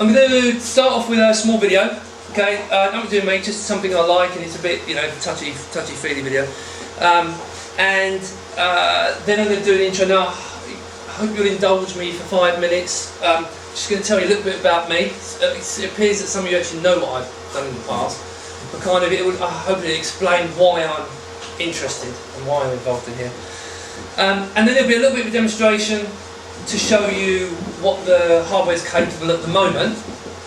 I'm going to start off with a small video. Okay, nothing to do with me, just something I like, and it's a bit, you know, touchy-feely video. Then I'm going to do an intro. Now, I hope you'll indulge me for 5 minutes. Just going to tell you a little bit about me. It appears that some of you actually know what I've done in the past, but kind of I hope it'll explain why I'm interested and why I'm involved in here. And then there'll be a little bit of a demonstration to show you what the hardware is capable at the moment.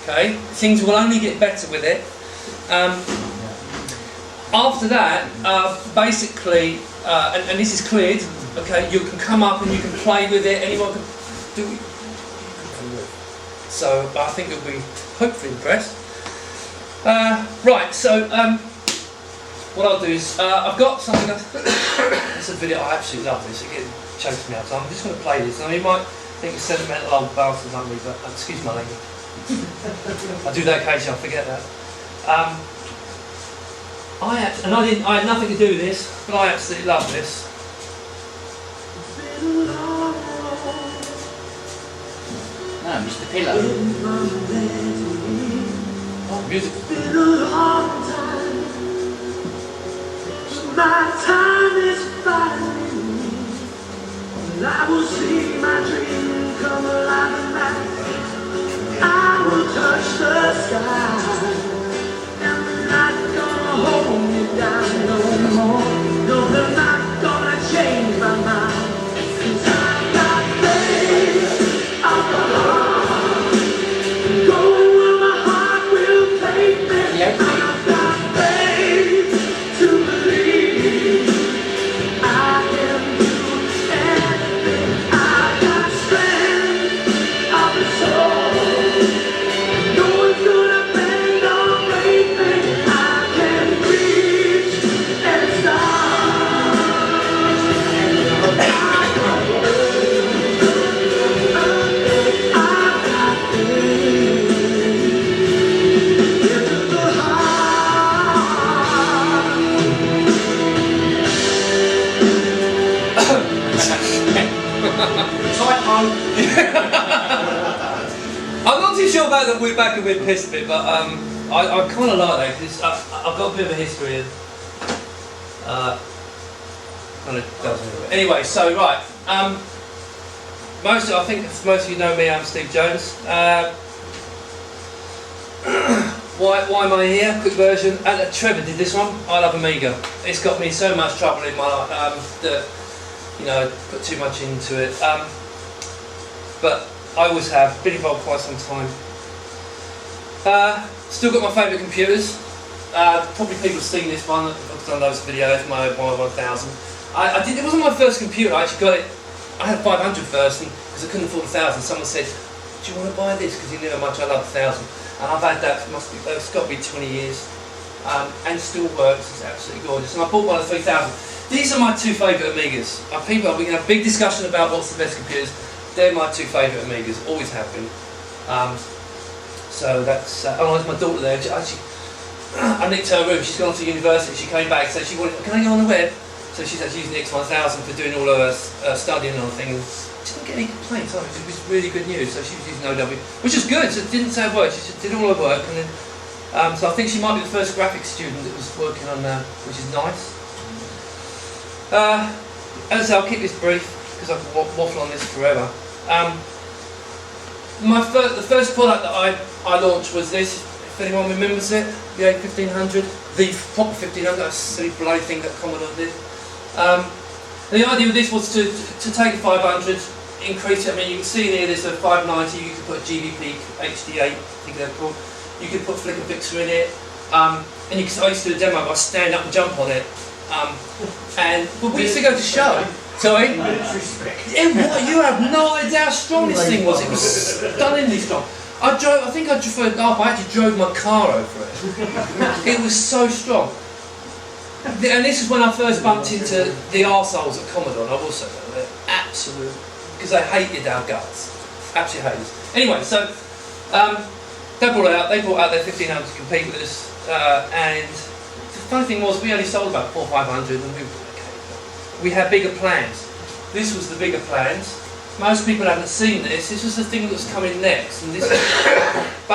Okay, things will only get better with it. After that, basically, and this is cleared. Okay, you can come up and you can play with it. Anyone can do it. So I think you'll be hopefully impressed. Right, so what I'll do is I've got something. It's a video I absolutely love. This it chokes me up. So I'm just going to play this. Now you might think it's sentimental old bastard like me, but excuse my language. I do that occasionally. I forget that. I had nothing to do with this, but I absolutely love this. Ah, Mr. Pillow. Oh, music. My time is finding me. I will see my dream come alive at night. I will touch the sky, and they're not gonna hold me down no more. No, they're not gonna change my mind. 'Cause I got faith of the heart, go where my heart will take me. I've got faith to believe I can do anything. I've got strength of the soul. No one's gonna bend or break me. I can reach and start. I've got I'm not too sure about that we're back a bit pissed a bit, but I kind of like that because I've got a bit of a history of kind of does it. Anyway, so right, I think most of you know me. I'm Steve Jones. Why am I here? Quick version. Trevor did this one. I love Amiga. It's got me in so much trouble in my life that, you know, put too much into it. But I always have been involved quite some time. Still got my favourite computers. Probably people have seen this one. I've done loads of videos. My 1000. It wasn't my first computer. I actually got it. I had a 500 first, because I couldn't afford 1000. Someone said, "Do you want to buy this?" Because you knew how much I love 1000. And I've had that. It's got to be 20 years, and still works. It's absolutely gorgeous. And I bought one of 3000. These are my two favourite Amigas. We can have a big discussion about what's the best computers. They're my two favourite Amigas. Always have been. So that's. Oh, there's my daughter there. I nicked her room. She's gone to university. She came back, so she wanted. Can I go on the web? So she's actually using the X1000 for doing all her studying and things. She didn't get any complaints. It was really good news. So she was using OW, which is good. So it didn't say a word. She just did all her work, and then. So I think she might be the first graphics student that was working on, which is nice. As I say, I'll keep this brief because I could waffle on this forever. The first product that I launched was this. If anyone remembers it, the A1500, the proper 1500. That silly bloody thing that Commodore did. The idea with this was to take a 500, increase it. I mean, you can see here there's a 590. You could put a GBP HD8, I think they're called. You could put Flicker Fixer in it, and I used to do a demo. I stand up and jump on it. But we used to go to show. Sorry? Yeah, what? You have no idea how strong this thing was. It was stunningly strong. I think I actually drove my car over it. It was so strong. And this is when I first bumped into the arseholes at Commodore, and I will say that they're absolute, because they hated our guts. Absolutely hated us. Anyway, so they brought out their 1500 to compete with us, and the funny thing was we only sold about 400 or 500, and we had bigger plans. This was the bigger plans. Most people haven't seen this. This was the thing that was coming next, and this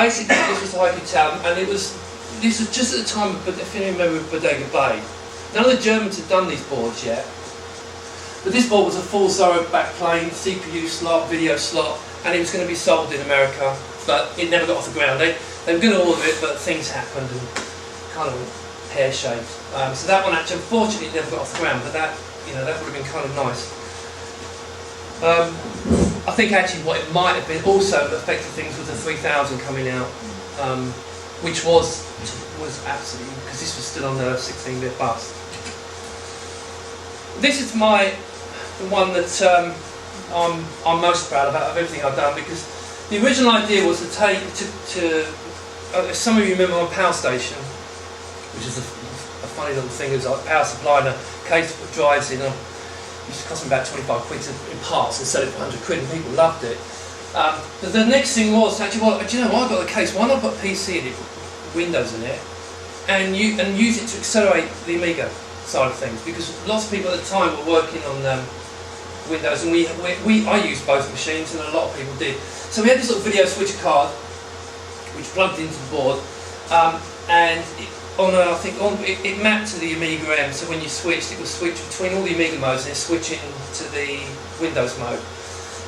basically this was the IQ1000, and this was just at the time, but if you remember Bodega Bay. None of the Germans had done these boards yet, but this board was a full Zorro backplane, CPU slot, video slot, and it was going to be sold in America, but it never got off the ground. They were going to order it, but things happened and kind of pear-shaped. So that one actually, unfortunately, never got off the ground, but that would have been kind of nice. I think actually what it might have been also affected things was the 3000 coming out, which was absolutely, because this was still on the 16-bit bus. This is the one that I'm most proud about of everything I've done, because the original idea was to take if some of you remember my power station, which is a funny little thing, it was like a power supply and a case to put drives in. It used to cost me about 25 quid in parts and sell it for 100 quid, and people loved it. But the next thing was actually, well, do you know what, I've got the case, why not put PC in it, Windows in it, and use it to accelerate the Amiga side of things, because lots of people at the time were working on Windows, and I used both machines, and a lot of people did. So we had this little video switcher card, which plugged into the board, and it mapped to the Amiga M. So when you switched, it would switch between all the Amiga modes, and then switching to the Windows mode.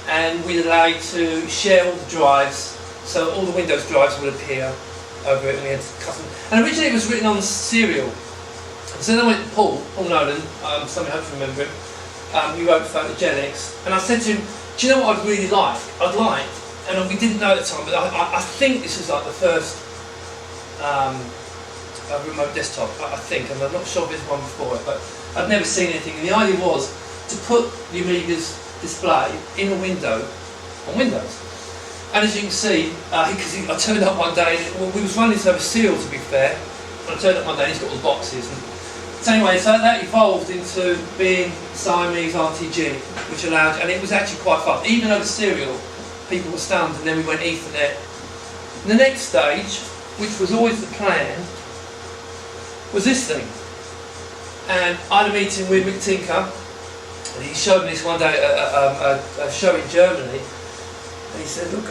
And we'd allow you to share all the drives, so all the Windows drives would appear over it, and we had custom. And originally it was written on serial. So then I went to Paul Nolan, some of you hopefully remember him. He wrote Photogenics, and I said to him, do you know what I'd really like? And we didn't know at the time, but I think this was like the first remote desktop, I think, and I'm not sure if there's one before it, but I'd never seen anything. And the idea was to put the Amiga's display in a window on Windows. And as you can see, because I turned up one day, we was running this over serial, to be fair, and I turned up one day and he's got all the boxes. So anyway, so that evolved into being Siamese RTG, which allowed, and it was actually quite fun. Even over serial, people were stunned, and then we went Ethernet. And the next stage, which was always the plan, was this thing. And I had a meeting with Mick Tinker, and he showed me this one day at a show in Germany, and he said, look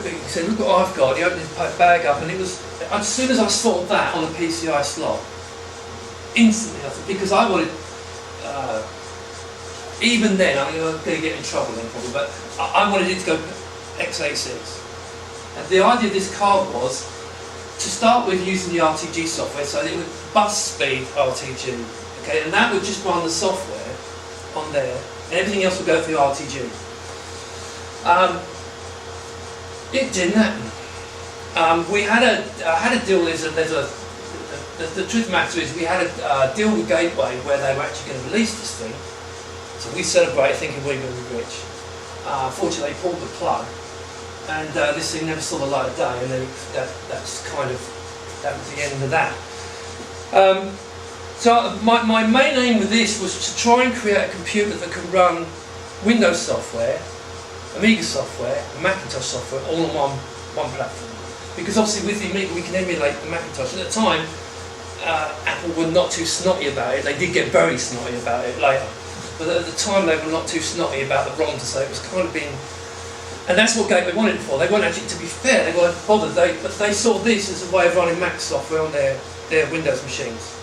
what I've got. He opened his bag up, and it was, as soon as I saw that on a PCI slot, instantly, because I wanted, even then, I'm going to get in trouble then probably, but I wanted it to go x86. And the idea of this card was to start with using the RTG software, so that it would bus speed RTG, okay, and that would just run the software on there, and everything else would go through RTG. It didn't happen. We had a deal. The truth of the matter is, we had a deal with Gateway where they were actually going to release this thing. So we celebrated thinking we were going to be rich. Fortunately, they pulled the plug, and this thing never saw the light of day, and then that was the end of that. So my main aim with this was to try and create a computer that could run Windows software, Amiga software, and Macintosh software all on one platform. Because obviously with the Amiga we can emulate the Macintosh. At the time, Apple were not too snotty about it. They did get very snotty about it later. But at the time they were not too snotty about the ROM to say it was kind of being... And that's what Gateway wanted it for. They weren't actually, to be fair, they weren't bothered. But they saw this as a way of running Mac software on their Windows machines.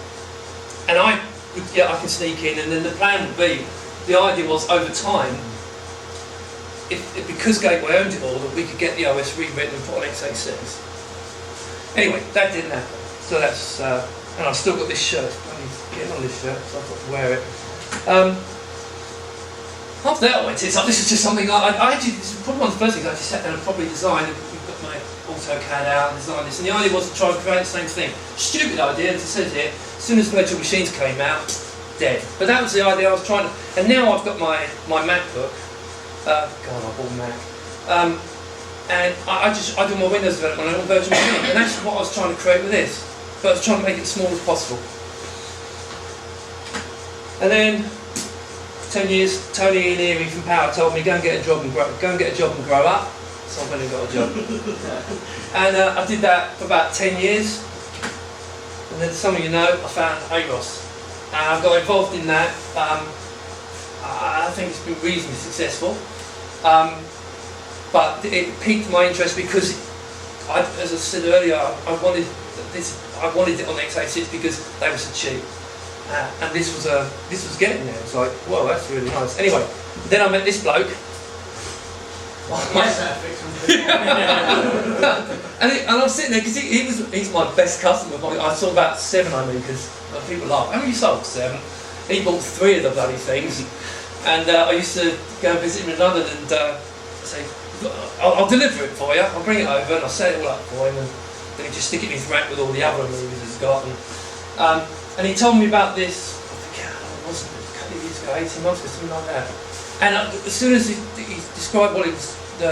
And I can sneak in, and then the plan would be, the idea was over time, because Gateway owned it all, that we could get the OS rewritten and put on x86. Anyway, that didn't happen. So that's, and I've still got this shirt. I'm getting on this shirt, so I've got to wear it. After that, I went to this is just something I actually, this is probably one of the first things I actually sat down and probably designed. We've got my AutoCAD out and designed this, and the idea was to try and create the same thing. Stupid idea, as it says here, as soon as virtual machines came out, dead. But that was the idea I was trying to, and now I've got my MacBook. God, I bought a Mac. And I do my Windows development on virtual machine, and that's what I was trying to create with this. But I was trying to make it as small as possible. And then, 10 years, Tony Ianieri from Power told me, go and get a job and grow up. So I went and got a job. And I did that for about 10 years. And then some of you know, I found AMOS. And I got involved in that. I think it's been reasonably successful. But it piqued my interest because as I said earlier, I wanted it on the X86 because they were so cheap, and this was getting there. It's like, whoa, that's really nice. Anyway, then I met this bloke. And I'm sitting there because he's my best customer. I saw about 7 Amigas. People laugh. How many you sold? 7. He bought 3 of the bloody things, and I used to go and visit him in London and say, I'll deliver it for you. I'll bring it over and I'll set it all up for him, and then he'd just stick it in his rack with all the other Amigas he's got. And he told me about this. I forget how long it was, a couple of years ago, 18 months ago, something like that. And as soon as he described what it was, I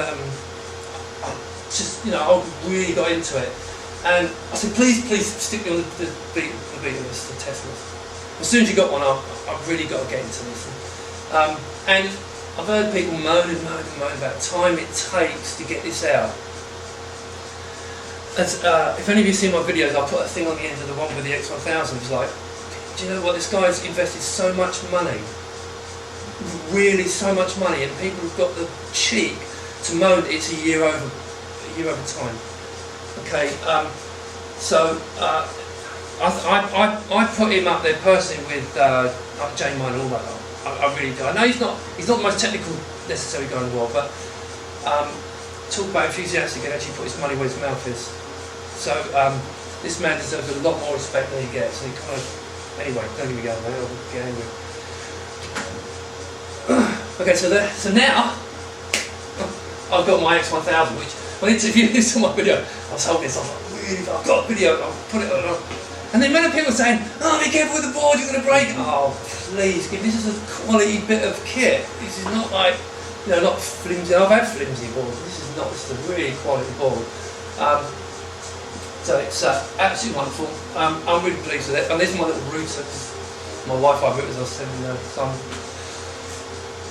really got into it. And I said, please stick me on the beta list, the test list. As soon as you got one, I've really got to get into this. And I've heard people moan about the time it takes to get this out. If any of you see my videos, I put a thing on the end of the one with the X1000. It's like, do you know what? This guy's invested so much money, really so much money, and people have got the cheek to moan that it's a year over time. Okay, so I put him up there personally with like J Mine and all that. I really do. I know he's not the most technical necessary guy in the world, but talk about enthusiastic and actually put his money where his mouth is. So this man deserves a lot more respect than he gets. And he kind of, anyway, don't get me going there. I'll get angry. Okay, so now I've got my X1000, which when if you saw my video, I was holding this. I was like, really, I've got a video. I'll put it on. And then many people saying, "Oh, be careful with the board, you're going to break." Oh, please, this is a quality bit of kit. This is not like, not flimsy. I've had flimsy boards. This is not. This is a really quality board. So it's absolutely wonderful. I'm really pleased with it. And this is my little router, my Wi-Fi router, as I was telling Simon.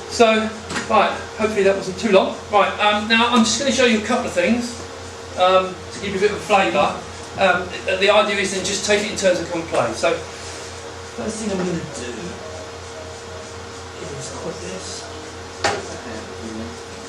So, right, hopefully that wasn't too long. Right, now I'm just going to show you a couple of things to give you a bit of a flavour. The idea is then just take it in turns and come and play. So, first thing I'm going to do is put this.